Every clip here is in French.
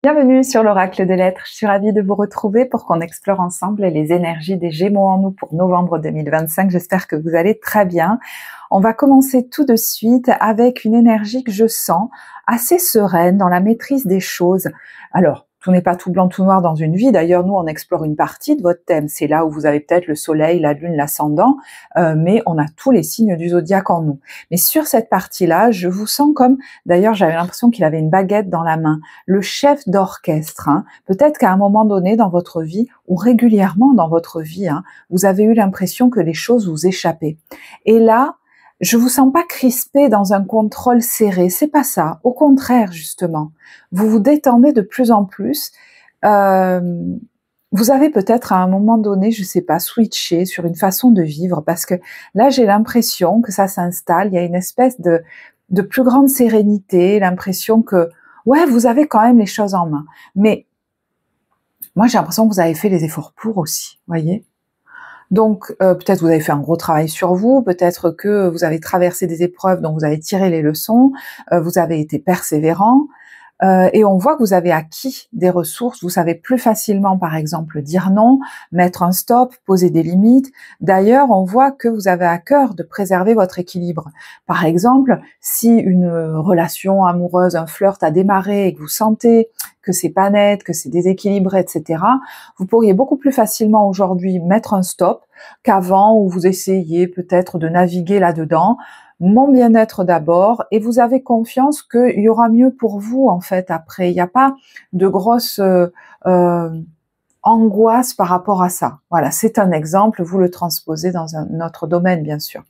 Bienvenue sur l'Oracle des Lettres. Je suis ravie de vous retrouver pour qu'on explore ensemble les énergies des Gémeaux en nous pour novembre 2025. J'espère que vous allez très bien. On va commencer tout de suite avec une énergie que je sens assez sereine dans la maîtrise des choses. Alors, tout n'est pas tout blanc, tout noir dans une vie. D'ailleurs, nous, on explore une partie de votre thème. C'est là où vous avez peut-être le soleil, la lune, l'ascendant, mais on a tous les signes du zodiaque en nous. Mais sur cette partie-là, je vous sens comme, d'ailleurs, j'avais l'impression qu'il avait une baguette dans la main, le chef d'orchestre. Peut-être qu'à un moment donné dans votre vie, ou régulièrement dans votre vie, vous avez eu l'impression que les choses vous échappaient. Et là, je vous sens pas crispé dans un contrôle serré, c'est pas ça. Au contraire, justement, vous vous détendez de plus en plus. Vous avez peut-être à un moment donné, je sais pas, switché sur une façon de vivre, parce que là, j'ai l'impression que ça s'installe. Il y a une espèce de plus grande sérénité, l'impression que, ouais, vous avez quand même les choses en main. Mais moi, j'ai l'impression que vous avez fait les efforts pour aussi, voyez. Donc, peut-être vous avez fait un gros travail sur vous, peut-être que vous avez traversé des épreuves dont vous avez tiré les leçons, vous avez été persévérant, et on voit que vous avez acquis des ressources. Vous savez plus facilement, par exemple, dire non, mettre un stop, poser des limites. D'ailleurs, on voit que vous avez à cœur de préserver votre équilibre. Par exemple, si une relation amoureuse, un flirt a démarré et que vous sentez que c'est pas net, que c'est déséquilibré, etc., vous pourriez beaucoup plus facilement aujourd'hui mettre un stop qu'avant, où vous essayez peut-être de naviguer là-dedans. Mon bien-être d'abord, et vous avez confiance qu'il y aura mieux pour vous en fait après. Il n'y a pas de grosse angoisse par rapport à ça. Voilà, c'est un exemple, vous le transposez dans un autre domaine bien sûr.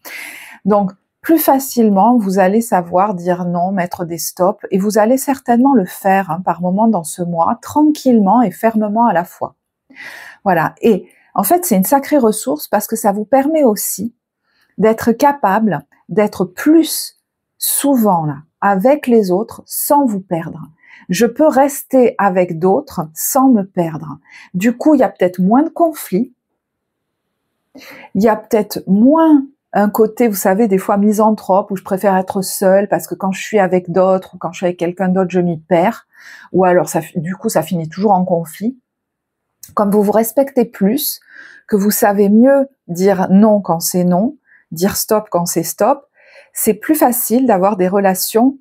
Donc, plus facilement, vous allez savoir dire non, mettre des stops, et vous allez certainement le faire par moment dans ce mois, tranquillement et fermement à la fois. Voilà, et en fait, c'est une sacrée ressource parce que ça vous permet aussi d'être capable d'être plus souvent là avec les autres sans vous perdre. Je peux rester avec d'autres sans me perdre. Du coup, il y a peut-être moins de conflits, il y a peut-être moins un côté, vous savez, des fois misanthrope, où je préfère être seule parce que quand je suis avec d'autres ou quand je suis avec quelqu'un d'autre, je m'y perds, ou alors du coup ça finit toujours en conflit. Comme vous vous respectez plus, que vous savez mieux dire non quand c'est non, dire stop quand c'est stop, c'est plus facile d'avoir des relations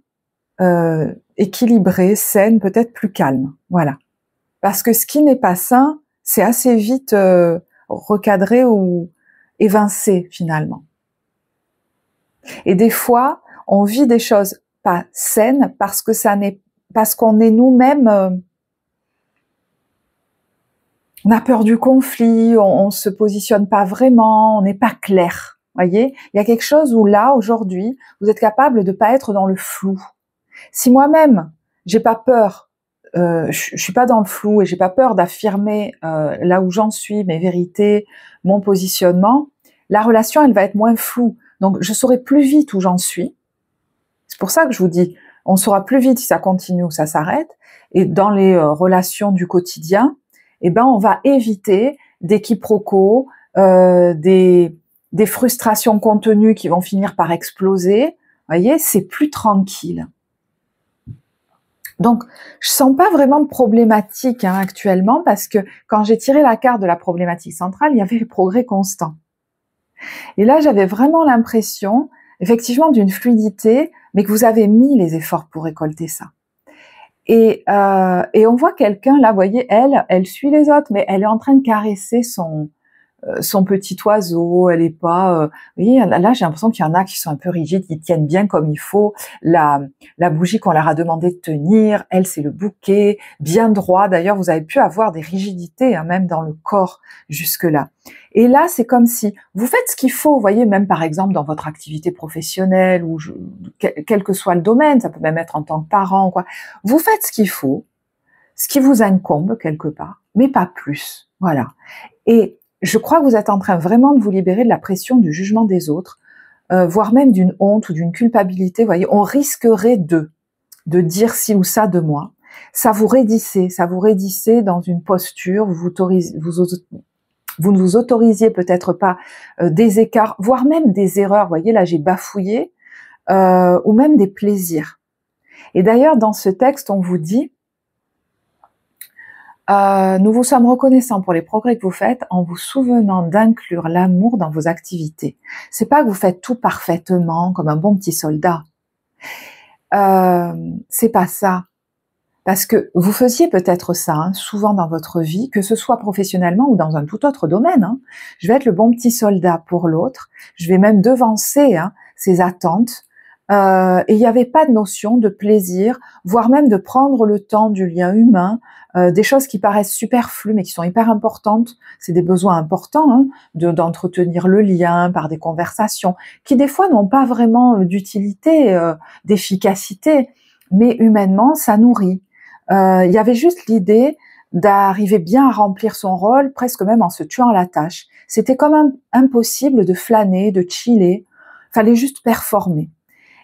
équilibrées, saines, peut-être plus calmes. Voilà. Parce que ce qui n'est pas sain, c'est assez vite recadré ou évincé finalement. Et des fois, on vit des choses pas saines parce qu'on est nous-mêmes. On a peur du conflit, on se positionne pas vraiment, on n'est pas clair. Voyez, il y a quelque chose où là, aujourd'hui, vous êtes capable de pas être dans le flou. Si moi-même, j'ai pas peur, je suis pas dans le flou et j'ai pas peur d'affirmer là où j'en suis, mes vérités, mon positionnement, la relation, elle va être moins floue. Donc, je saurai plus vite où j'en suis. C'est pour ça que je vous dis, on saura plus vite si ça continue ou ça s'arrête. Et dans les relations du quotidien, eh ben, on va éviter des quiproquos, des frustrations contenues qui vont finir par exploser. Vous voyez, c'est plus tranquille. Donc, je sens pas vraiment de problématique actuellement, parce que quand j'ai tiré la carte de la problématique centrale, il y avait le progrès constant. Et là, j'avais vraiment l'impression, effectivement, d'une fluidité, mais que vous avez mis les efforts pour récolter ça. Et on voit quelqu'un, là, vous voyez, elle suit les autres, mais elle est en train de caresser son petit oiseau, elle est pas... vous voyez, là, j'ai l'impression qu'il y en a qui sont un peu rigides, qui tiennent bien comme il faut. La bougie qu'on leur a demandé de tenir, elle, c'est le bouquet, bien droit. D'ailleurs, vous avez pu avoir des rigidités, même dans le corps, jusque-là. Et là, c'est comme si vous faites ce qu'il faut, vous voyez, même par exemple dans votre activité professionnelle, ou quel que soit le domaine, ça peut même être en tant que parent, quoi. Vous faites ce qu'il faut, ce qui vous incombe quelque part, mais pas plus. Voilà. Et je crois que vous êtes en train vraiment de vous libérer de la pression du jugement des autres, voire même d'une honte ou d'une culpabilité. Vous voyez, on risquerait de dire ci ou ça de moi. Ça vous raidissait dans une posture, vous ne vous autorisiez peut-être pas des écarts, voire même des erreurs. Vous voyez, là j'ai bafouillé, ou même des plaisirs. Et d'ailleurs, dans ce texte, on vous dit Nous vous sommes reconnaissants pour les progrès que vous faites en vous souvenant d'inclure l'amour dans vos activités. C'est pas que vous faites tout parfaitement comme un bon petit soldat. C'est pas ça. Parce que vous faisiez peut-être ça, hein, souvent dans votre vie, que ce soit professionnellement ou dans un tout autre domaine. Hein. Je vais être le bon petit soldat pour l'autre. Je vais même devancer ses attentes. Et il n'y avait pas de notion de plaisir, voire même de prendre le temps du lien humain, des choses qui paraissent superflues mais qui sont hyper importantes. C'est des besoins importants d'entretenir le lien par des conversations qui des fois n'ont pas vraiment d'utilité, d'efficacité, mais humainement ça nourrit. Il y avait juste l'idée d'arriver bien à remplir son rôle, presque même en se tuant à la tâche. C'était comme impossible de flâner, de chiller. Fallait juste performer.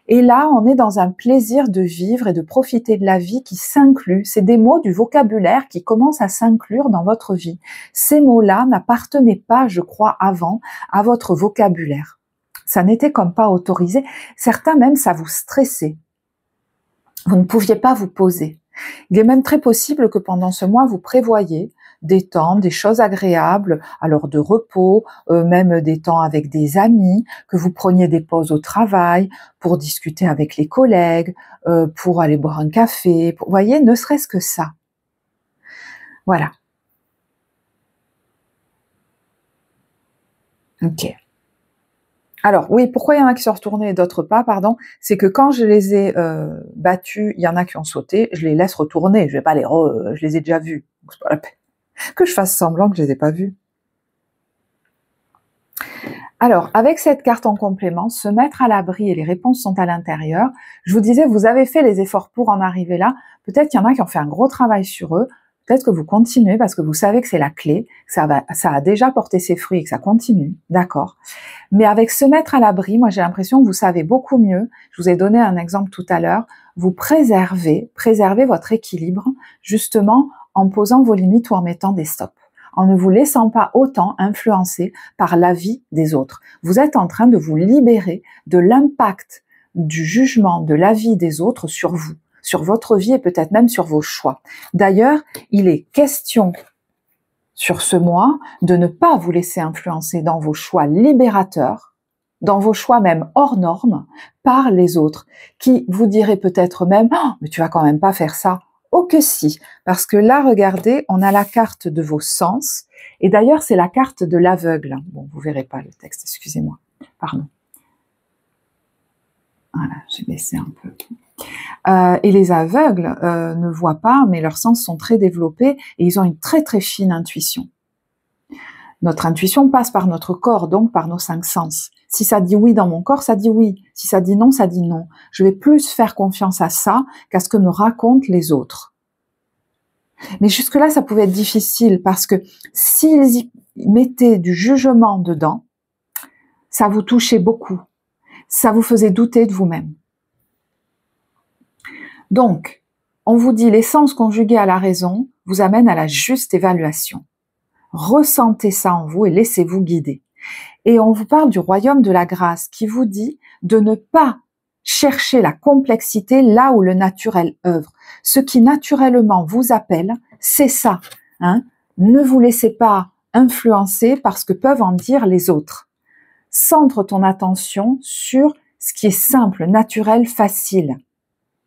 Et là, on est dans un plaisir de vivre et de profiter de la vie qui s'inclut. C'est des mots du vocabulaire qui commencent à s'inclure dans votre vie. Ces mots-là n'appartenaient pas, je crois, avant à votre vocabulaire. Ça n'était comme pas autorisé. Certains même, ça vous stressait. Vous ne pouviez pas vous poser. Il est même très possible que pendant ce mois, vous prévoyiez des temps, des choses agréables, alors de repos, même des temps avec des amis, que vous preniez des pauses au travail, pour discuter avec les collègues, pour aller boire un café, vous voyez, ne serait-ce que ça. Voilà. Ok. Alors oui, pourquoi il y en a qui sont retournés et d'autres pas, pardon, c'est que quand je les ai battus, il y en a qui ont sauté, je les laisse retourner, je vais pas je les ai déjà vus, donc c'est pas la peine que je fasse semblant que je les ai pas vus. Alors, avec cette carte en complément, se mettre à l'abri et les réponses sont à l'intérieur, je vous disais, vous avez fait les efforts pour en arriver là, peut-être qu'il y en a qui ont fait un gros travail sur eux, peut-être que vous continuez parce que vous savez que c'est la clé, que ça a déjà porté ses fruits et que ça continue, d'accord. Mais avec se mettre à l'abri, moi j'ai l'impression que vous savez beaucoup mieux, je vous ai donné un exemple tout à l'heure, vous préservez votre équilibre, justement en posant vos limites ou en mettant des stops, en ne vous laissant pas autant influencer par l'avis des autres. Vous êtes en train de vous libérer de l'impact du jugement, de l'avis des autres sur vous, sur votre vie et peut-être même sur vos choix. D'ailleurs, il est question sur ce mois de ne pas vous laisser influencer dans vos choix libérateurs, dans vos choix même hors normes, par les autres, qui vous diraient peut-être même « Oh, mais tu vas quand même pas faire ça ». Oh que si, parce que là, regardez, on a la carte de vos sens, et d'ailleurs, c'est la carte de l'aveugle. Bon, vous verrez pas le texte, excusez-moi, pardon. Voilà, j'ai baissé un peu. Et les aveugles ne voient pas, mais leurs sens sont très développés, et ils ont une très très fine intuition. Notre intuition passe par notre corps, donc par nos 5 sens. Si ça dit oui dans mon corps, ça dit oui. Si ça dit non, ça dit non. Je vais plus faire confiance à ça qu'à ce que me racontent les autres. Mais jusque-là, ça pouvait être difficile parce que s'ils y mettaient du jugement dedans, ça vous touchait beaucoup. Ça vous faisait douter de vous-même. Donc, on vous dit les sens conjugués à la raison vous amènent à la juste évaluation. Ressentez ça en vous et laissez-vous guider. Et on vous parle du royaume de la grâce qui vous dit de ne pas chercher la complexité là où le naturel œuvre. Ce qui naturellement vous appelle, c'est ça. Ne vous laissez pas influencer par ce que peuvent en dire les autres. Centre ton attention sur ce qui est simple, naturel, facile.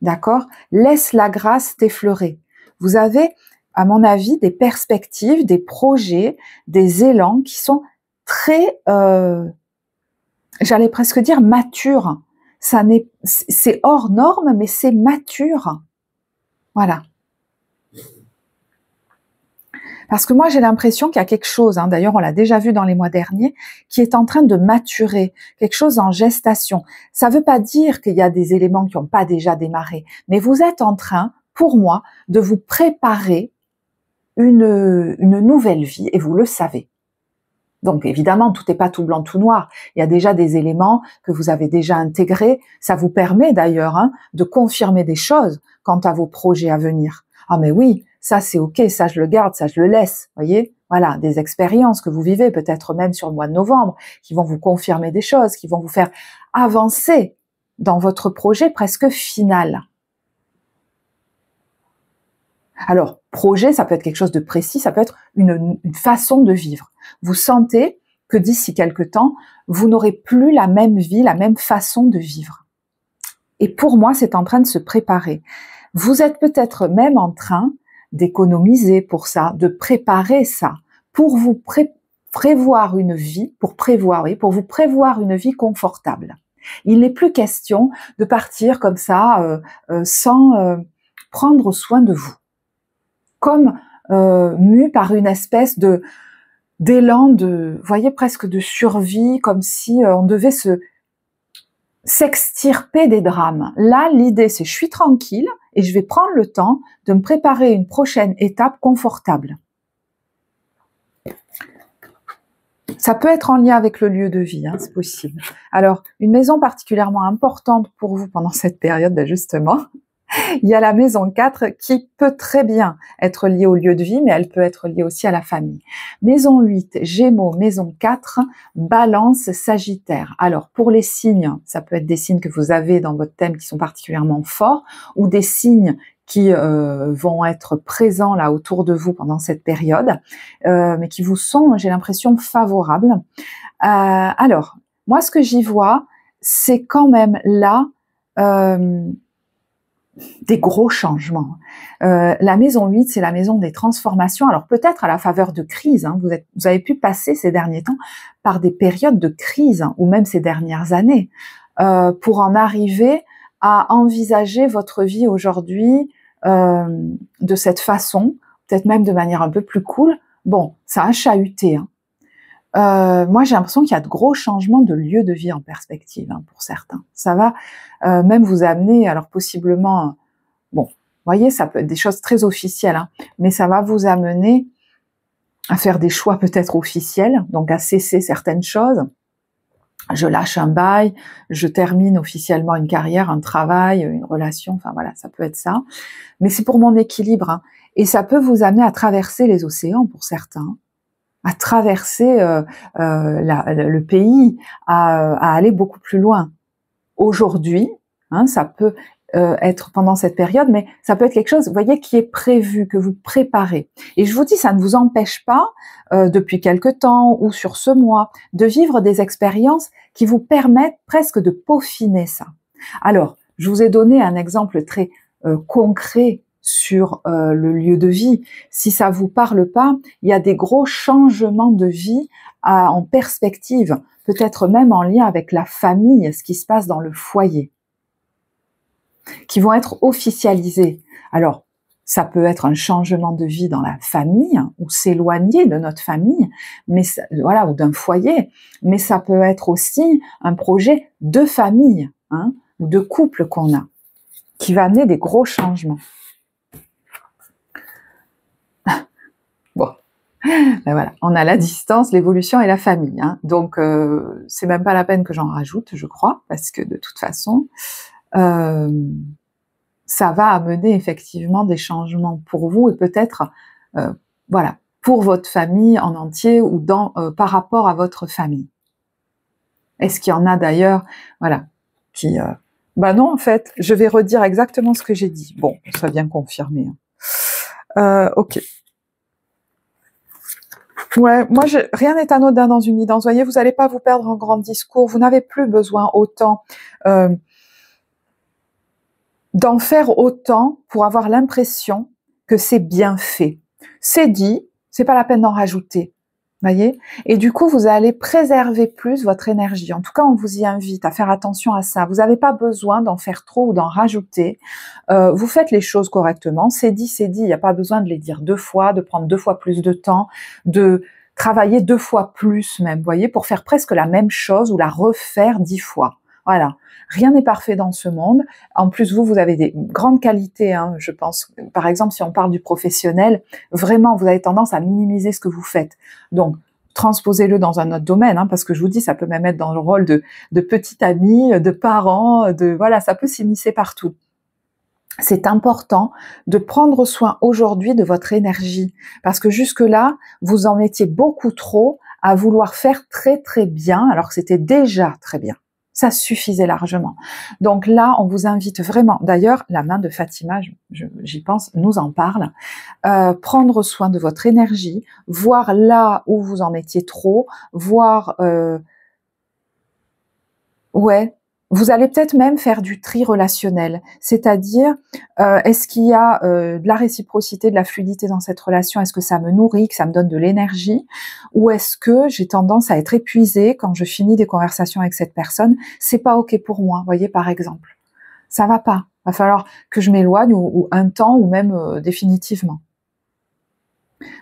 D'accord ? Laisse la grâce t'effleurer. Vous avez, à mon avis, des perspectives, des projets, des élans qui sont très, j'allais presque dire mature. C'est hors norme, mais c'est mature. Voilà. Parce que moi, j'ai l'impression qu'il y a quelque chose, d'ailleurs on l'a déjà vu dans les mois derniers, qui est en train de maturer, quelque chose en gestation. Ça ne veut pas dire qu'il y a des éléments qui n'ont pas déjà démarré, mais vous êtes en train, pour moi, de vous préparer une nouvelle vie, et vous le savez. Donc évidemment, tout n'est pas tout blanc, tout noir. Il y a déjà des éléments que vous avez déjà intégrés. Ça vous permet d'ailleurs de confirmer des choses quant à vos projets à venir. Ah mais oui, ça c'est ok, ça je le garde, ça je le laisse. Voyez, voilà, des expériences que vous vivez peut-être même sur le mois de novembre, qui vont vous confirmer des choses, qui vont vous faire avancer dans votre projet presque final. Alors, projet, ça peut être quelque chose de précis, ça peut être une façon de vivre. Vous sentez que d'ici quelque temps, vous n'aurez plus la même vie, la même façon de vivre. Et pour moi, c'est en train de se préparer. Vous êtes peut-être même en train d'économiser pour ça, de préparer ça, pour vous prévoir une vie, pour vous prévoir une vie confortable. Il n'est plus question de partir comme ça, sans prendre soin de vous. Comme mu par une espèce d'élan de, vous voyez, presque de survie, comme si on devait s'extirper des drames. Là, l'idée, c'est je suis tranquille et je vais prendre le temps de me préparer une prochaine étape confortable. Ça peut être en lien avec le lieu de vie, hein, c'est possible. Alors, une maison particulièrement importante pour vous pendant cette période d'ajustement, il y a la maison 4 qui peut très bien être liée au lieu de vie, mais elle peut être liée aussi à la famille. Maison 8, Gémeaux, maison 4, Balance, Sagittaire. Alors, pour les signes, ça peut être des signes que vous avez dans votre thème qui sont particulièrement forts, ou des signes qui vont être présents là autour de vous pendant cette période, mais qui vous sont, j'ai l'impression, favorables. Alors, moi, ce que j'y vois, c'est quand même là des gros changements. La maison 8, c'est la maison des transformations. Alors peut-être à la faveur de crise, hein, vous avez pu passer ces derniers temps par des périodes de crise, hein, ou même ces dernières années, pour en arriver à envisager votre vie aujourd'hui de cette façon, peut-être même de manière un peu plus cool. Bon, ça a chahuté. Hein. Moi, j'ai l'impression qu'il y a de gros changements de lieu de vie en perspective, hein, pour certains. Ça va même vous amener, alors possiblement, bon, vous voyez, ça peut être des choses très officielles, hein, mais ça va vous amener à faire des choix peut-être officiels, donc à cesser certaines choses. Je lâche un bail, je termine officiellement une carrière, un travail, une relation, enfin voilà, ça peut être ça. Mais c'est pour mon équilibre, hein, et ça peut vous amener à traverser les océans pour certains, à traverser le pays, à aller beaucoup plus loin. Aujourd'hui, hein, ça peut être pendant cette période, mais ça peut être quelque chose, vous voyez, qui est prévu, que vous préparez. Et je vous dis, ça ne vous empêche pas, depuis quelque temps ou sur ce mois, de vivre des expériences qui vous permettent presque de peaufiner ça. Alors, je vous ai donné un exemple très concret sur le lieu de vie. Si ça vous parle pas, il y a des gros changements de vie en perspective, peut-être même en lien avec la famille, ce qui se passe dans le foyer, qui vont être officialisés. Alors, ça peut être un changement de vie dans la famille, ou s'éloigner de notre famille, mais voilà, ou d'un foyer, mais ça peut être aussi un projet de famille, hein, ou de couple qu'on a, qui va amener des gros changements. Bon, ben voilà, on a la distance, l'évolution et la famille, hein. Donc c'est même pas la peine que j'en rajoute, je crois, parce que de toute façon, ça va amener effectivement des changements pour vous et peut-être, voilà, pour votre famille en entier ou par rapport à votre famille. Est-ce qu'il y en a d'ailleurs, voilà, qui, bah non en fait, je vais redire exactement ce que j'ai dit. Bon, ça vient confirmer. Hein. Ok. Ouais, moi, rien n'est anodin dans une guidance. Vous voyez, vous n'allez pas vous perdre en grand discours. Vous n'avez plus besoin autant d'en faire autant pour avoir l'impression que c'est bien fait. C'est dit, c'est pas la peine d'en rajouter. Voyez ? Et du coup, vous allez préserver plus votre énergie. En tout cas, on vous y invite à faire attention à ça. Vous n'avez pas besoin d'en faire trop ou d'en rajouter. Vous faites les choses correctement. C'est dit, c'est dit. Il n'y a pas besoin de les dire 2 fois, de prendre 2 fois plus de temps, de travailler 2 fois plus même, voyez, pour faire presque la même chose ou la refaire 10 fois. Voilà. Rien n'est parfait dans ce monde. En plus, vous avez des grandes qualités, hein, je pense. Par exemple, si on parle du professionnel, vraiment, vous avez tendance à minimiser ce que vous faites. Donc, transposez-le dans un autre domaine, hein, parce que je vous dis, ça peut même être dans le rôle de petit ami, de parent, voilà, ça peut s'immiscer partout. C'est important de prendre soin aujourd'hui de votre énergie, parce que jusque-là, vous en étiez beaucoup trop à vouloir faire très très bien, alors que c'était déjà très bien. Ça suffisait largement. Donc là, on vous invite vraiment, d'ailleurs, la main de Fatima, j'y pense, nous en parle, prendre soin de votre énergie, voir là où vous en mettiez trop, voir, vous allez peut-être même faire du tri relationnel, c'est-à-dire, est-ce qu'il y a de la réciprocité, de la fluidité dans cette relation? Est-ce que ça me nourrit, que ça me donne de l'énergie? Ou est-ce que j'ai tendance à être épuisée quand je finis des conversations avec cette personne? C'est pas OK pour moi, voyez, par exemple. Ça va pas. Va falloir que je m'éloigne ou un temps ou même définitivement.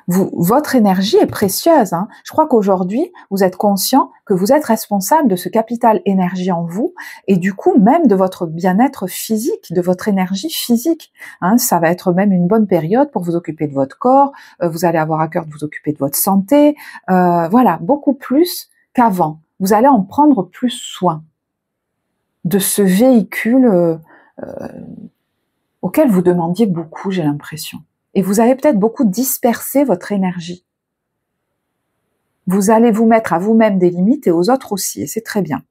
Votre énergie est précieuse. Hein. Je crois qu'aujourd'hui, vous êtes conscient que vous êtes responsable de ce capital énergie en vous et du coup même de votre bien-être physique, de votre énergie physique. Hein, ça va être même une bonne période pour vous occuper de votre corps. Vous allez avoir à cœur de vous occuper de votre santé. Voilà, beaucoup plus qu'avant. Vous allez en prendre plus soin de ce véhicule auquel vous demandiez beaucoup, j'ai l'impression. Et vous avez peut-être beaucoup dispersé votre énergie. Vous allez vous mettre à vous-même des limites et aux autres aussi, et c'est très bien.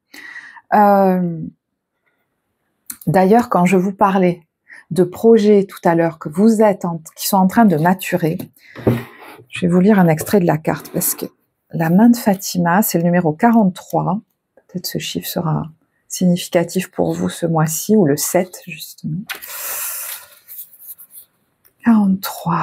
D'ailleurs, quand je vous parlais de projets tout à l'heure que vous êtes qui sont en train de maturer, je vais vous lire un extrait de la carte, parce que la main de Fatima, c'est le numéro 43. Peut-être ce chiffre sera significatif pour vous ce mois-ci, ou le 7, justement. 43.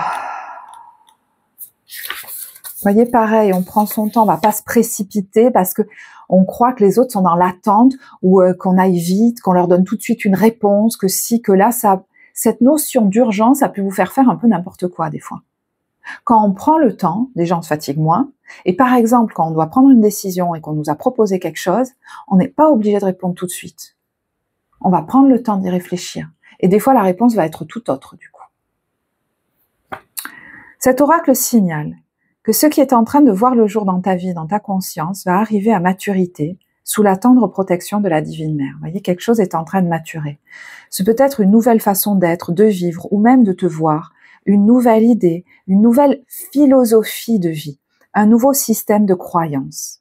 Vous voyez, pareil, on prend son temps, on va pas se précipiter parce que on croit que les autres sont dans l'attente ou qu'on aille vite, qu'on leur donne tout de suite une réponse, que si, que là, cette notion d'urgence a pu vous faire faire un peu n'importe quoi des fois. Quand on prend le temps, les gens se fatiguent moins. Et par exemple, quand on doit prendre une décision et qu'on nous a proposé quelque chose, on n'est pas obligé de répondre tout de suite. On va prendre le temps d'y réfléchir. Et des fois, la réponse va être tout autre, du coup. Cet oracle signale que ce qui est en train de voir le jour dans ta vie, dans ta conscience, va arriver à maturité sous la tendre protection de la Divine Mère. Vous voyez, quelque chose est en train de maturer. Ce peut être une nouvelle façon d'être, de vivre, ou même de te voir, une nouvelle idée, une nouvelle philosophie de vie, un nouveau système de croyance.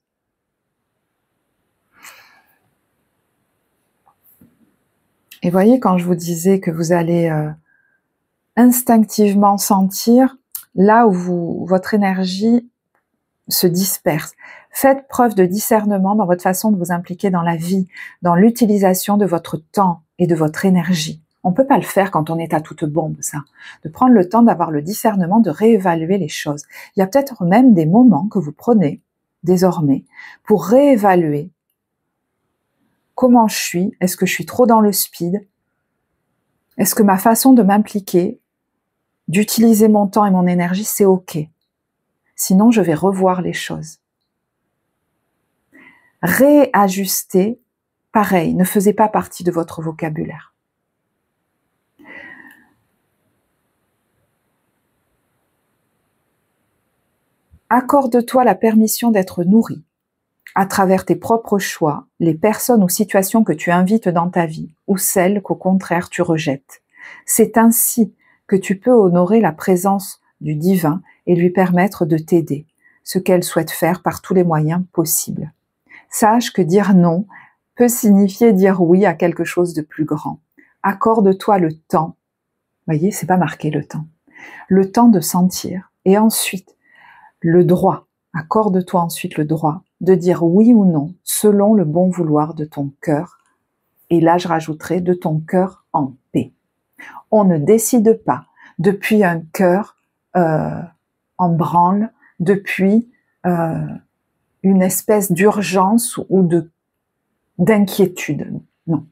Et voyez, quand je vous disais que vous allez instinctivement sentir là où votre énergie se disperse. Faites preuve de discernement dans votre façon de vous impliquer dans la vie, dans l'utilisation de votre temps et de votre énergie. On ne peut pas le faire quand on est à toute bombe, ça. De prendre le temps d'avoir le discernement, de réévaluer les choses. Il y a peut-être même des moments que vous prenez, désormais, pour réévaluer comment je suis. Est-ce que je suis trop dans le speed? Est-ce que ma façon de m'impliquer, d'utiliser mon temps et mon énergie, c'est OK. Sinon, je vais revoir les choses. Réajuster, pareil, ne faisait pas partie de votre vocabulaire. Accorde-toi la permission d'être nourri à travers tes propres choix, les personnes ou situations que tu invites dans ta vie, ou celles qu'au contraire tu rejettes. C'est ainsi que tu peux honorer la présence du divin et lui permettre de t'aider, ce qu'elle souhaite faire par tous les moyens possibles. Sache que dire non peut signifier dire oui à quelque chose de plus grand. Accorde-toi le temps. Voyez, c'est pas marqué le temps de sentir. Et ensuite, le droit. Accorde-toi ensuite le droit de dire oui ou non selon le bon vouloir de ton cœur. Et là, je rajouterai de ton cœur en paix. On ne décide pas depuis un cœur en branle, depuis une espèce d'urgence ou d'inquiétude. Non.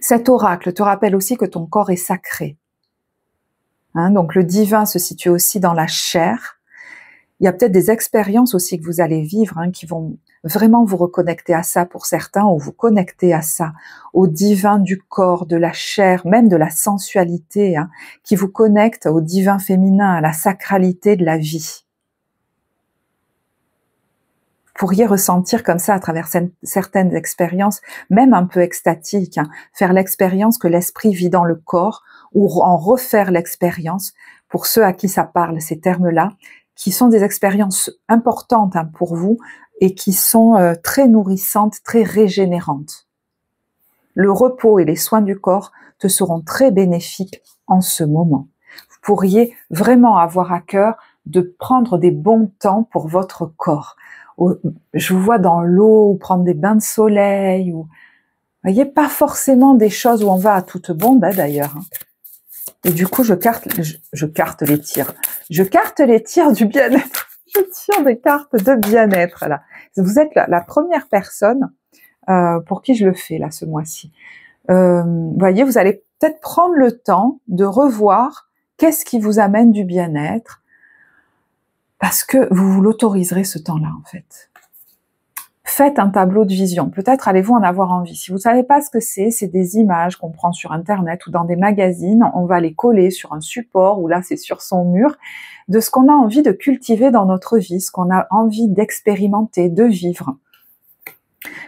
Cet oracle te rappelle aussi que ton corps est sacré. Hein, donc le divin se situe aussi dans la chair. Il y a peut-être des expériences aussi que vous allez vivre qui vont vraiment vous reconnecter à ça pour certains, ou vous connecter à ça, au divin du corps, de la chair, même de la sensualité, qui vous connecte au divin féminin, à la sacralité de la vie. Vous pourriez ressentir comme ça à travers certaines expériences, même un peu extatiques, faire l'expérience que l'esprit vit dans le corps, ou en refaire l'expérience, pour ceux à qui ça parle, ces termes-là, qui sont des expériences importantes pour vous, et qui sont très nourrissantes, très régénérantes. Le repos et les soins du corps te seront très bénéfiques en ce moment. Vous pourriez vraiment avoir à cœur de prendre des bons temps pour votre corps. Je vous vois dans l'eau, ou prendre des bains de soleil, ou voyez, pas forcément des choses où on va à toute bombe, hein, d'ailleurs. Et du coup, je carte les tirs. Je carte les tirs du bien-être. Je tire des cartes de bien-être, là. Vous êtes la première personne pour qui je le fais, là, ce mois-ci. Voyez, vous allez peut-être prendre le temps de revoir qu'est-ce qui vous amène du bien-être, parce que vous vous l'autoriserez ce temps-là, en fait. Faites un tableau de vision. Peut-être allez-vous en avoir envie. Si vous ne savez pas ce que c'est des images qu'on prend sur Internet ou dans des magazines. On va les coller sur un support, ou là c'est sur son mur, de ce qu'on a envie de cultiver dans notre vie, ce qu'on a envie d'expérimenter, de vivre.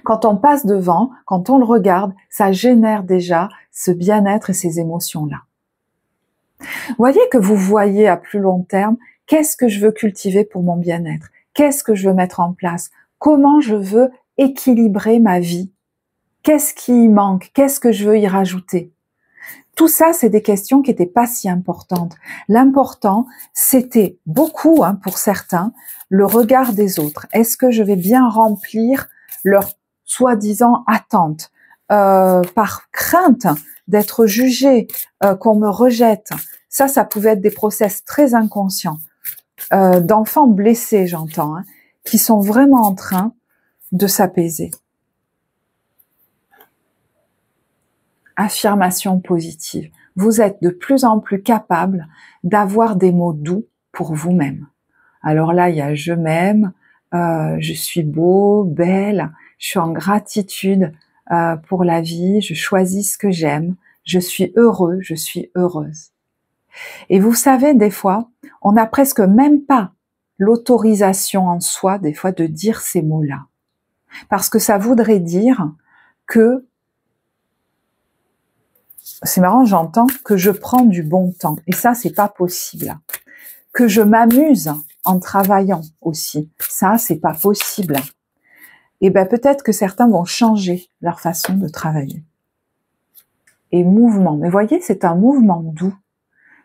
Quand on passe devant, quand on le regarde, ça génère déjà ce bien-être et ces émotions-là. Voyez que vous voyez à plus long terme, qu'est-ce que je veux cultiver pour mon bien-être? Qu'est-ce que je veux mettre en place? Comment je veux équilibrer ma vie? Qu'est-ce qui y manque? Qu'est-ce que je veux y rajouter? Tout ça, c'est des questions qui n'étaient pas si importantes. L'important, c'était beaucoup, pour certains, le regard des autres. Est-ce que je vais bien remplir leur soi-disant attente, par crainte d'être jugée, qu'on me rejette? Ça pouvait être des process très inconscients, d'enfants blessés, j'entends, qui sont vraiment en train de s'apaiser. Affirmation positive. Vous êtes de plus en plus capable d'avoir des mots doux pour vous-même. Alors là, il y a je m'aime, je suis beau, belle, je suis en gratitude pour la vie, je choisis ce que j'aime, je suis heureux, je suis heureuse. Et vous savez, des fois, on n'a presque même pas l'autorisation en soi, des fois, de dire ces mots-là. Parce que ça voudrait dire que, c'est marrant, j'entends que je prends du bon temps. Et ça, c'est pas possible. Que je m'amuse en travaillant aussi. Ça, c'est pas possible. Et ben, peut-être que certains vont changer leur façon de travailler. Et mouvement. Mais voyez, c'est un mouvement doux,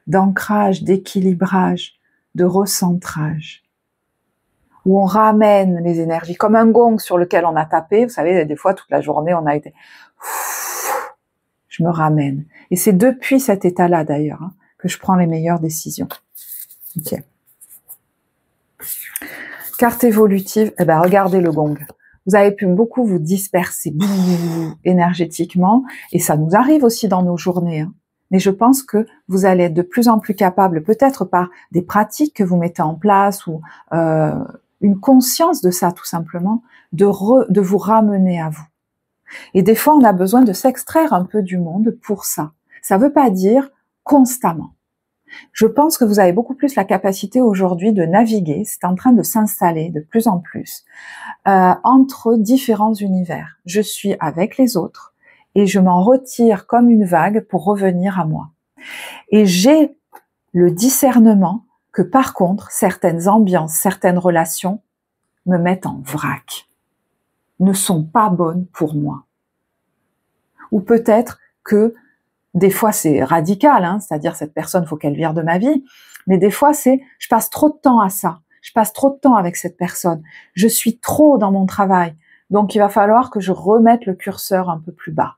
d'ancrage, d'équilibrage, de recentrage, où on ramène les énergies, comme un gong sur lequel on a tapé. Vous savez, des fois, toute la journée, on a été... Je me ramène. Et c'est depuis cet état-là, d'ailleurs, que je prends les meilleures décisions. Ok. Carte évolutive, eh ben, regardez le gong. Vous avez pu beaucoup vous disperser énergétiquement, et ça nous arrive aussi dans nos journées. Mais je pense que vous allez être de plus en plus capable, peut-être par des pratiques que vous mettez en place, ou une conscience de ça tout simplement, de vous ramener à vous. Et des fois, on a besoin de s'extraire un peu du monde pour ça. Ça ne veut pas dire constamment. Je pense que vous avez beaucoup plus la capacité aujourd'hui de naviguer, c'est en train de s'installer de plus en plus, entre différents univers. Je suis avec les autres et je m'en retire comme une vague pour revenir à moi. Et j'ai le discernement que par contre, certaines ambiances, certaines relations me mettent en vrac, ne sont pas bonnes pour moi. Ou peut-être que des fois c'est radical, c'est-à-dire cette personne, faut qu'elle vire de ma vie, mais des fois c'est je passe trop de temps à ça, je passe trop de temps avec cette personne, je suis trop dans mon travail, donc il va falloir que je remette le curseur un peu plus bas.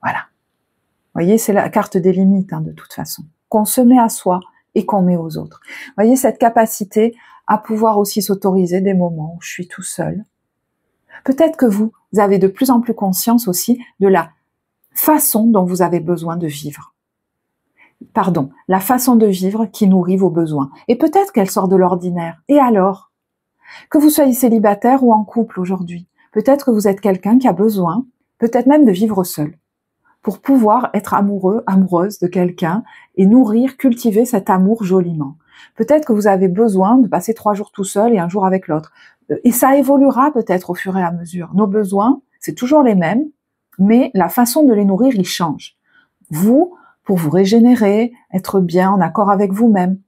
Voilà. Vous voyez, c'est la carte des limites de toute façon, qu'on se met à soi et qu'on met aux autres. Vous voyez, cette capacité à pouvoir aussi s'autoriser des moments où je suis tout seul. Peut-être que vous avez de plus en plus conscience aussi de la façon dont vous avez besoin de vivre. Pardon, la façon de vivre qui nourrit vos besoins. Et peut-être qu'elle sort de l'ordinaire. Et alors? Que vous soyez célibataire ou en couple aujourd'hui, peut-être que vous êtes quelqu'un qui a besoin, peut-être même de vivre seul, pour pouvoir être amoureux, amoureuse de quelqu'un et nourrir, cultiver cet amour joliment. Peut-être que vous avez besoin de passer 3 jours tout seul et 1 jour avec l'autre. Et ça évoluera peut-être au fur et à mesure. Nos besoins, c'est toujours les mêmes, mais la façon de les nourrir, il change. Vous, pour vous régénérer, être bien en accord avec vous-même,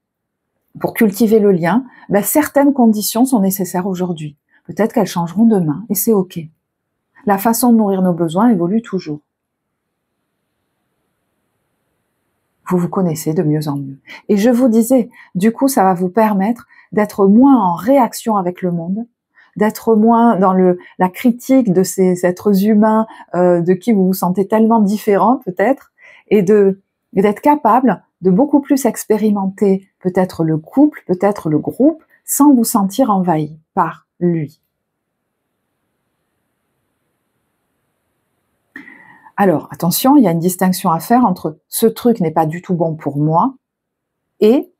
pour cultiver le lien, certaines conditions sont nécessaires aujourd'hui. peut-être qu'elles changeront demain, et c'est ok. La façon de nourrir nos besoins évolue toujours. Vous vous connaissez de mieux en mieux. Et je vous disais, du coup, ça va vous permettre d'être moins en réaction avec le monde, d'être moins dans la critique de ces êtres humains de qui vous vous sentez tellement différents peut-être, et d'être capable de beaucoup plus expérimenter peut-être le couple, peut-être le groupe, sans vous sentir envahi par lui. Alors, attention, il y a une distinction à faire entre ce truc n'est pas du tout bon pour moi et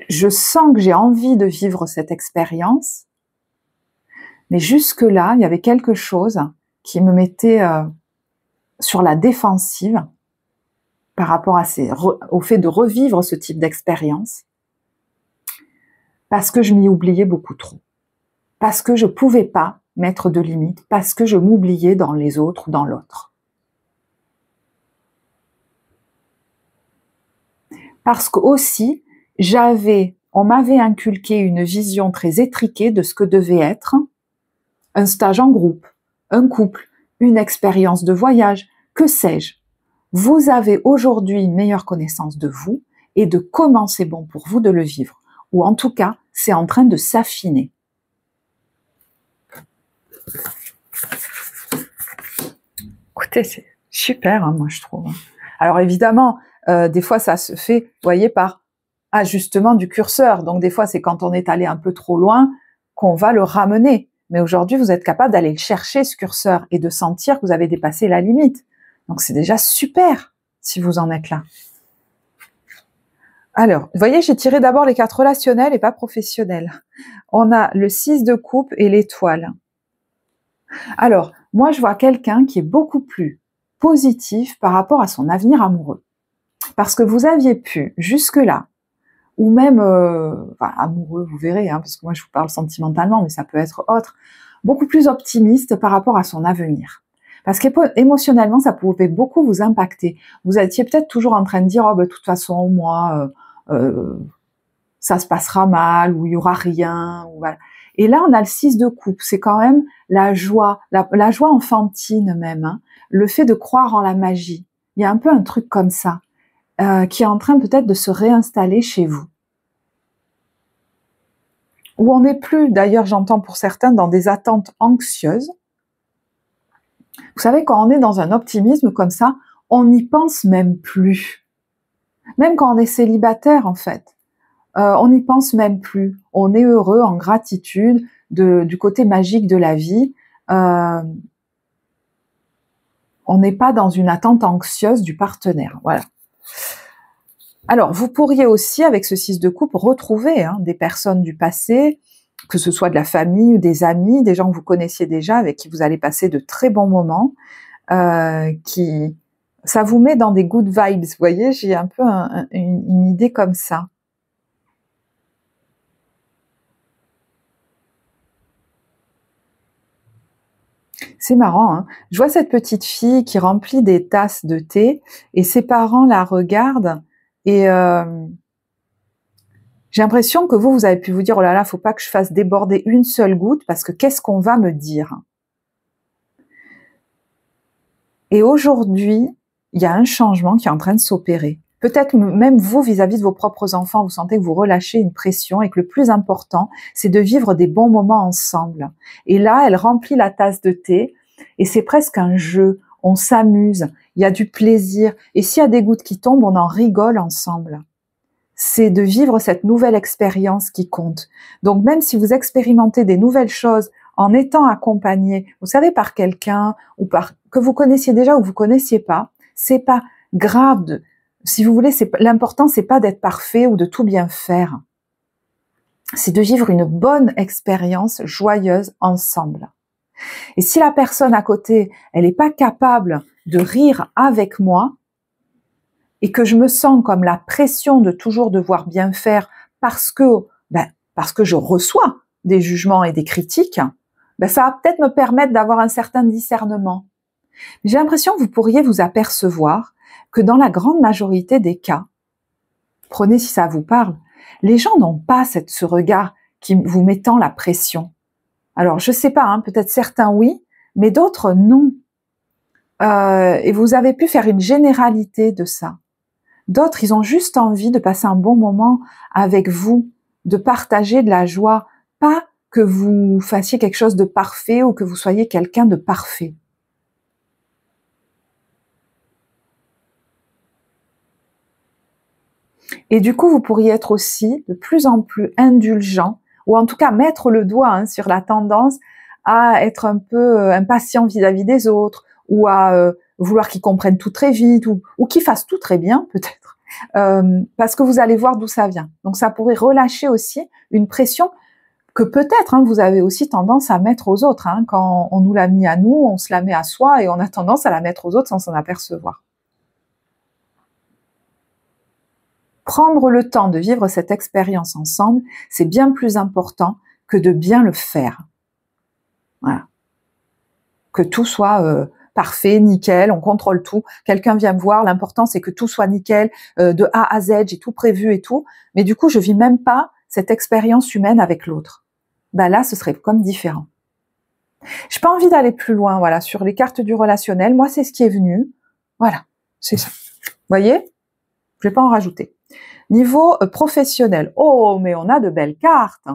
je sens que j'ai envie de vivre cette expérience, mais jusque-là, il y avait quelque chose qui me mettait sur la défensive par rapport au fait de revivre ce type d'expérience, parce que je m'y oubliais beaucoup trop, parce que je pouvais pas mettre de limites, parce que je m'oubliais dans les autres, dans l'autre. Parce que aussi, on m'avait inculqué une vision très étriquée de ce que devait être un stage en groupe, un couple, une expérience de voyage, que sais-je. Vous avez aujourd'hui une meilleure connaissance de vous et de comment c'est bon pour vous de le vivre. Ou en tout cas, c'est en train de s'affiner. Écoutez, c'est super, hein, moi je trouve. Alors évidemment, des fois ça se fait, vous voyez, par ajustement du curseur. Donc des fois, c'est quand on est allé un peu trop loin qu'on va le ramener. Mais aujourd'hui, vous êtes capable d'aller le chercher, ce curseur, et de sentir que vous avez dépassé la limite. Donc c'est déjà super si vous en êtes là. Alors, vous voyez, j'ai tiré d'abord les cartes relationnelles et pas professionnelles. On a le 6 de coupe et l'étoile. Alors, moi, je vois quelqu'un qui est beaucoup plus positif par rapport à son avenir amoureux. Parce que vous aviez pu, jusque-là, ou même amoureux, vous verrez, hein, parce que moi, je vous parle sentimentalement, mais ça peut être autre, beaucoup plus optimiste par rapport à son avenir. Parce qu'émotionnellement, ça pouvait beaucoup vous impacter. Vous étiez peut-être toujours en train de dire, oh, ben, de toute façon, moi, ça se passera mal, ou il y aura rien, ou voilà. Et là, on a le 6 de coupe. C'est quand même la joie, la joie enfantine même, hein, le fait de croire en la magie. Il y a un peu un truc comme ça, qui est en train peut-être de se réinstaller chez vous. Où on n'est plus, d'ailleurs, j'entends pour certains, dans des attentes anxieuses. Vous savez, quand on est dans un optimisme comme ça, on n'y pense même plus. Même quand on est célibataire, en fait. On n'y pense même plus. On est heureux, en gratitude du côté magique de la vie. On n'est pas dans une attente anxieuse du partenaire. Voilà. Alors, vous pourriez aussi, avec ce 6 de coupe, retrouver des personnes du passé, que ce soit de la famille ou des amis, des gens que vous connaissiez déjà, avec qui vous allez passer de très bons moments, ça vous met dans des good vibes. Vous voyez, j'ai un peu une idée comme ça. C'est marrant, hein. Je vois cette petite fille qui remplit des tasses de thé et ses parents la regardent et j'ai l'impression que vous avez pu vous dire, oh là là, faut pas que je fasse déborder une seule goutte parce que qu'est-ce qu'on va me dire? Et aujourd'hui, il y a un changement qui est en train de s'opérer. Peut-être même vous, vis-à-vis de vos propres enfants, vous sentez que vous relâchez une pression et que le plus important, c'est de vivre des bons moments ensemble. Et là, elle remplit la tasse de thé et c'est presque un jeu. On s'amuse, il y a du plaisir. Et s'il y a des gouttes qui tombent, on en rigole ensemble. C'est de vivre cette nouvelle expérience qui compte. Donc même si vous expérimentez des nouvelles choses en étant accompagné, vous savez, par quelqu'un ou que vous connaissiez déjà ou que vous connaissiez pas, c'est pas grave. Si vous voulez, l'important, c'est pas d'être parfait ou de tout bien faire. C'est de vivre une bonne expérience joyeuse ensemble. Et si la personne à côté, elle n'est pas capable de rire avec moi, et que je me sens comme la pression de toujours devoir bien faire parce que je reçois des jugements et des critiques, ça va peut-être me permettre d'avoir un certain discernement. J'ai l'impression que vous pourriez vous apercevoir que dans la grande majorité des cas, prenez si ça vous parle, Les gens n'ont pas ce regard qui vous mettant la pression. Alors, je sais pas, hein, peut-être certains oui, mais d'autres non. Et vous avez pu faire une généralité de ça. D'autres, ils ont juste envie de passer un bon moment avec vous, de partager de la joie, pas que vous fassiez quelque chose de parfait ou que vous soyez quelqu'un de parfait. Et du coup, vous pourriez être aussi de plus en plus indulgent, ou en tout cas mettre le doigt sur la tendance à être un peu impatient vis-à-vis des autres, ou à vouloir qu'ils comprennent tout très vite, ou qu'ils fassent tout très bien peut-être, parce que vous allez voir d'où ça vient. Donc ça pourrait relâcher aussi une pression que peut-être vous avez aussi tendance à mettre aux autres. Quand on nous l'a mis à nous, on se la met à soi et on a tendance à la mettre aux autres sans s'en apercevoir. Prendre le temps de vivre cette expérience ensemble, c'est bien plus important que de bien le faire. Voilà. Que tout soit parfait, nickel, on contrôle tout. Quelqu'un vient me voir, l'important c'est que tout soit nickel, de A à Z, j'ai tout prévu et tout. Mais du coup, je vis même pas cette expérience humaine avec l'autre. Ben là, ce serait comme différent. J'ai pas envie d'aller plus loin, voilà, sur les cartes du relationnel. Moi, c'est ce qui est venu. Voilà, c'est ça. Vous voyez? Je vais pas en rajouter. Niveau professionnel, oh, mais on a de belles cartes.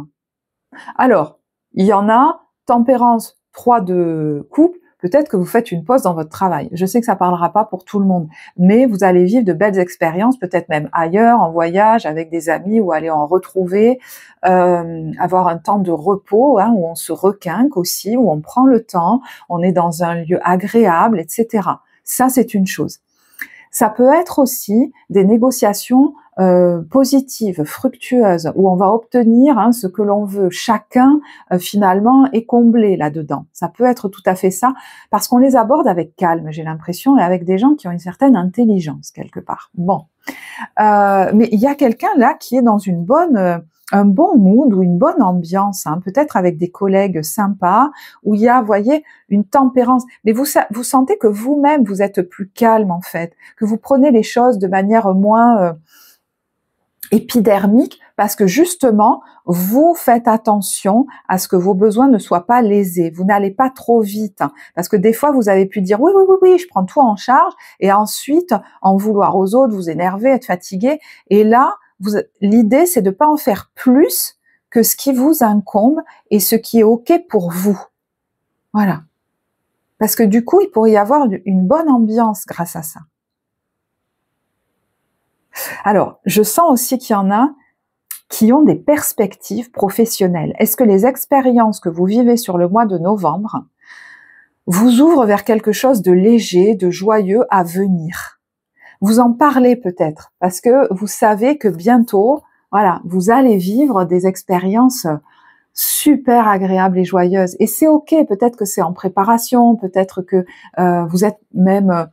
Alors, il y en a, tempérance, 3 de couple, peut-être que vous faites une pause dans votre travail. Je sais que ça parlera pas pour tout le monde, mais vous allez vivre de belles expériences, peut-être même ailleurs, en voyage, avec des amis, ou aller en retrouver, avoir un temps de repos, où on se requinque aussi, où on prend le temps, on est dans un lieu agréable, etc. Ça, c'est une chose. Ça peut être aussi des négociations positives, fructueuses, où on va obtenir ce que l'on veut. Chacun, finalement, est comblé là-dedans. Ça peut être tout à fait ça, parce qu'on les aborde avec calme, j'ai l'impression, et avec des gens qui ont une certaine intelligence, quelque part. Bon. Mais il y a quelqu'un là qui est dans un bon mood ou une bonne ambiance, peut-être avec des collègues sympas, où il y a, vous voyez, une tempérance. Mais vous sentez que vous-même, vous êtes plus calme en fait, que vous prenez les choses de manière moins épidermique, parce que justement, vous faites attention à ce que vos besoins ne soient pas lésés. Vous n'allez pas trop vite, parce que des fois, vous avez pu dire oui, je prends tout en charge, et ensuite, en vouloir aux autres, vous énerver, être fatigué. Et là, l'idée, c'est de pas en faire plus que ce qui vous incombe et ce qui est OK pour vous. Voilà. Parce que du coup, il pourrait y avoir une bonne ambiance grâce à ça. Alors, je sens aussi qu'il y en a qui ont des perspectives professionnelles. Est-ce que les expériences que vous vivez sur le mois de novembre vous ouvrent vers quelque chose de léger, de joyeux à venir? Vous en parlez peut-être, parce que vous savez que bientôt, voilà, vous allez vivre des expériences super agréables et joyeuses. Et c'est OK, peut-être que c'est en préparation, peut-être que vous êtes même...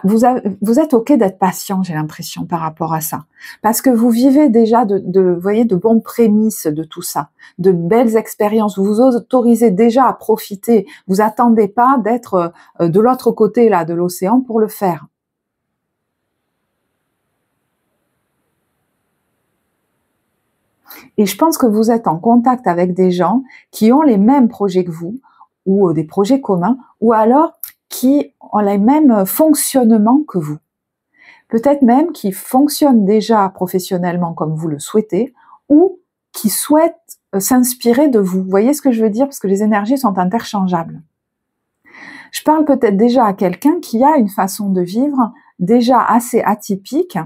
vous êtes OK d'être patient, j'ai l'impression, par rapport à ça. Parce que vous vivez déjà vous voyez, de bonnes prémices de tout ça, de belles expériences. Vous vous autorisez déjà à profiter. Vous attendez pas d'être de l'autre côté là de l'océan pour le faire. Et je pense que vous êtes en contact avec des gens qui ont les mêmes projets que vous, ou des projets communs, ou alors qui ont les mêmes fonctionnements que vous. Peut-être même qui fonctionnent déjà professionnellement comme vous le souhaitez, ou qui souhaitent s'inspirer de vous. Vous voyez ce que je veux dire? Parce que les énergies sont interchangeables. Je parle peut-être déjà à quelqu'un qui a une façon de vivre déjà assez atypique,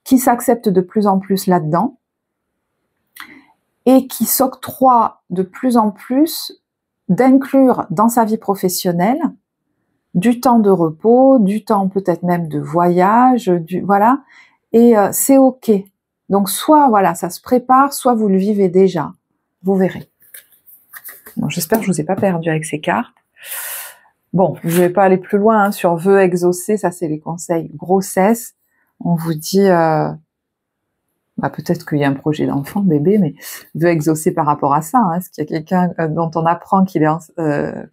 qui s'accepte de plus en plus là-dedans, et qui s'octroie de plus en plus d'inclure dans sa vie professionnelle du temps de repos, du temps peut-être même de voyage, voilà, et c'est OK. Donc soit voilà, ça se prépare, soit vous le vivez déjà. Vous verrez. Bon, j'espère que je vous ai pas perdu avec ces cartes. Bon, je vais pas aller plus loin sur vœux exaucés, ça c'est les conseils grossesse. On vous dit peut-être qu'il y a un projet d'enfant, bébé, mais vœux exaucés par rapport à ça. Est-ce qu'il y a quelqu'un dont on apprend qu'elle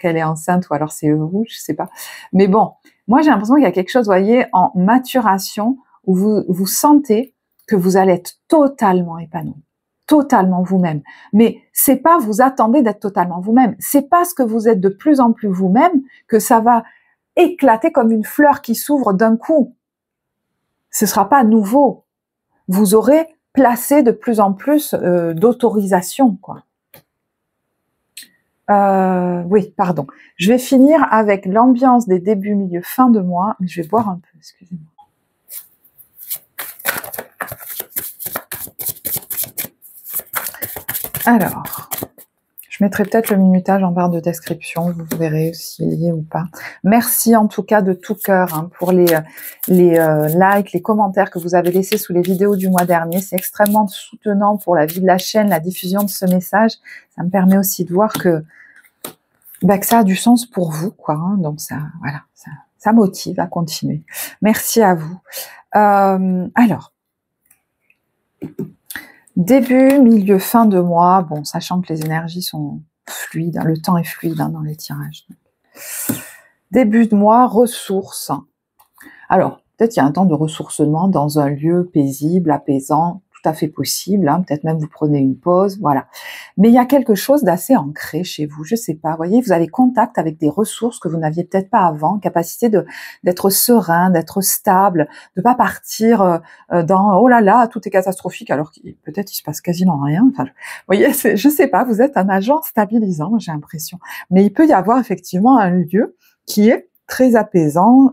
est enceinte, ou alors c'est vous, je sais pas. Mais bon, moi j'ai l'impression qu'il y a quelque chose, vous voyez, en maturation, où vous sentez que vous allez être totalement épanoui, totalement vous-même. Mais c'est pas vous attendez d'être totalement vous-même. C'est parce que vous êtes de plus en plus vous-même que ça va éclater comme une fleur qui s'ouvre d'un coup. Ce sera pas nouveau. Vous aurez placé de plus en plus d'autorisation, quoi. Oui, pardon. Je vais finir avec l'ambiance des débuts, milieu, fin de mois. Mais je vais boire un peu, excusez-moi. Alors, je mettrai peut-être le minutage en barre de description, vous verrez s'il y est ou pas. Merci en tout cas de tout cœur hein, pour les likes, les commentaires que vous avez laissés sous les vidéos du mois dernier. C'est extrêmement soutenant pour la vie de la chaîne, la diffusion de ce message. Ça me permet aussi de voir que ça a du sens pour vous, quoi. Hein, donc ça, voilà, ça motive à continuer. Merci à vous. Alors, début, milieu, fin de mois, bon, sachant que les énergies sont fluides, hein, le temps est fluide hein, dans les tirages. Début de mois, ressources. Alors, peut-être il y a un temps de ressourcement dans un lieu paisible, apaisant, tout à fait possible, hein, peut-être même vous prenez une pause, voilà. Mais il y a quelque chose d'assez ancré chez vous, je sais pas, vous voyez, vous avez contact avec des ressources que vous n'aviez peut-être pas avant, capacité d'être serein, d'être stable, de pas partir dans oh là là, tout est catastrophique, alors que peut-être il se passe quasiment rien. Enfin, vous voyez, je sais pas, vous êtes un agent stabilisant, j'ai l'impression. Mais il peut y avoir effectivement un lieu qui est très apaisant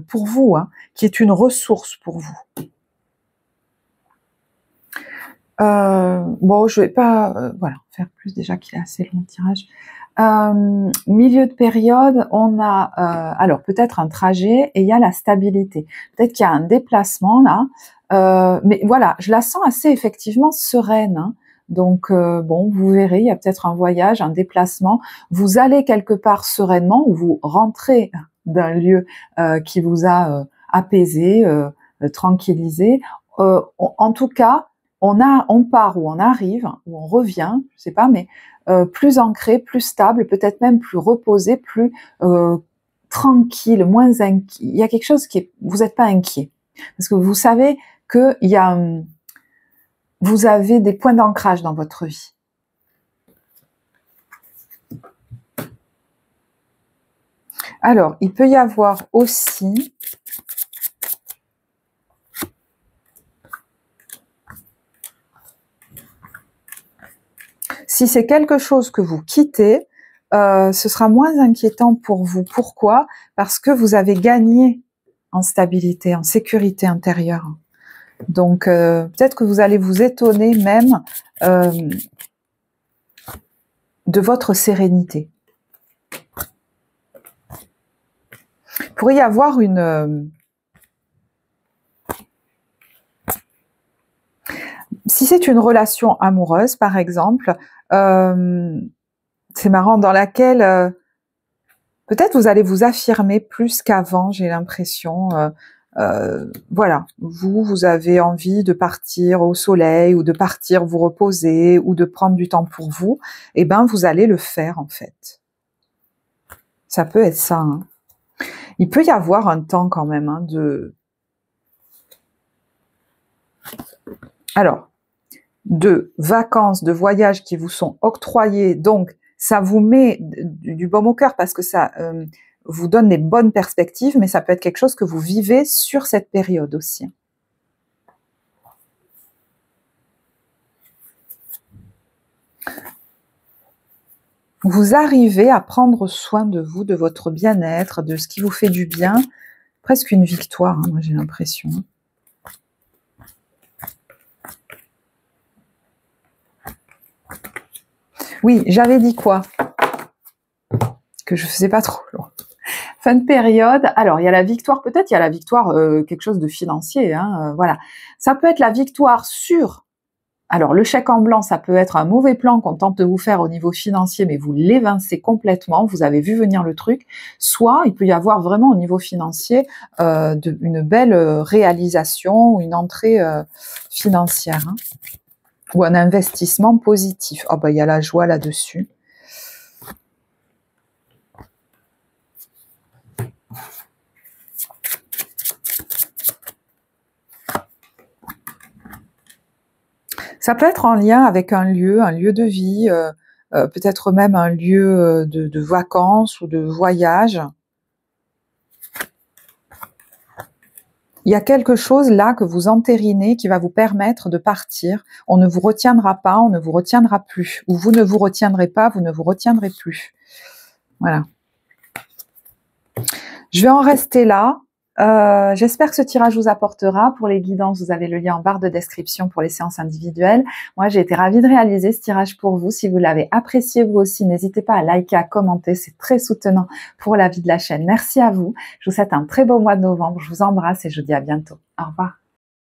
pour vous, hein, qui est une ressource pour vous. Bon, je vais pas voilà, faire plus déjà qu'il est assez long le tirage. Milieu de période, on a alors peut-être un trajet et il y a la stabilité. Peut-être qu'il y a un déplacement là, mais voilà, je la sens assez effectivement sereine. Hein. Donc bon, vous verrez, il y a peut-être un voyage, un déplacement. Vous allez quelque part sereinement ou vous rentrez d'un lieu qui vous a apaisé, tranquillisé. En tout cas, on part ou on arrive ou on revient, je sais pas, mais plus ancré, plus stable, peut-être même plus reposé, plus tranquille, moins inquiet. Il y a quelque chose qui est, vous n'êtes pas inquiet parce que vous savez que vous avez des points d'ancrage dans votre vie. Alors, il peut y avoir aussi si c'est quelque chose que vous quittez, ce sera moins inquiétant pour vous. Pourquoi? Parce que vous avez gagné en stabilité, en sécurité intérieure. Donc, peut-être que vous allez vous étonner même de votre sérénité. Il pourrait y avoir si c'est une relation amoureuse, par exemple, c'est marrant, dans laquelle peut-être vous allez vous affirmer plus qu'avant, j'ai l'impression. Voilà, vous avez envie de partir au soleil ou de partir vous reposer ou de prendre du temps pour vous, et ben vous allez le faire en fait. Ça peut être ça. Hein. Il peut y avoir un temps quand même hein, de vacances, de voyages qui vous sont octroyés, donc ça vous met du baume au cœur parce que ça vous donne des bonnes perspectives, mais ça peut être quelque chose que vous vivez sur cette période aussi. Vous arrivez à prendre soin de vous, de votre bien-être, de ce qui vous fait du bien, presque une victoire, hein, moi j'ai l'impression. Oui, j'avais dit quoi? Que je faisais pas trop long. Fin de période, alors il y a la victoire, peut-être il y a la victoire, quelque chose de financier, hein, voilà. Ça peut être la victoire sur, alors le chèque en blanc, ça peut être un mauvais plan qu'on tente de vous faire au niveau financier, mais vous l'évincez complètement, vous avez vu venir le truc, soit il peut y avoir vraiment au niveau financier une belle réalisation ou une entrée financière, hein, ou un investissement positif. Oh bah il y a la joie là-dessus. Ça peut être en lien avec un lieu de vie, peut-être même un lieu de vacances ou de voyage. Il y a quelque chose là que vous entérinez qui va vous permettre de partir. On ne vous retiendra pas, on ne vous retiendra plus. Ou vous ne vous retiendrez pas, vous ne vous retiendrez plus. Voilà. Je vais en rester là. J'espère que ce tirage vous apportera. Pour les guidances, vous avez le lien en barre de description pour les séances individuelles. Moi, j'ai été ravie de réaliser ce tirage pour vous. Si vous l'avez apprécié vous aussi, n'hésitez pas à liker, à commenter. C'est très soutenant pour la vie de la chaîne. Merci à vous. Je vous souhaite un très beau mois de novembre. Je vous embrasse et je vous dis à bientôt. Au revoir.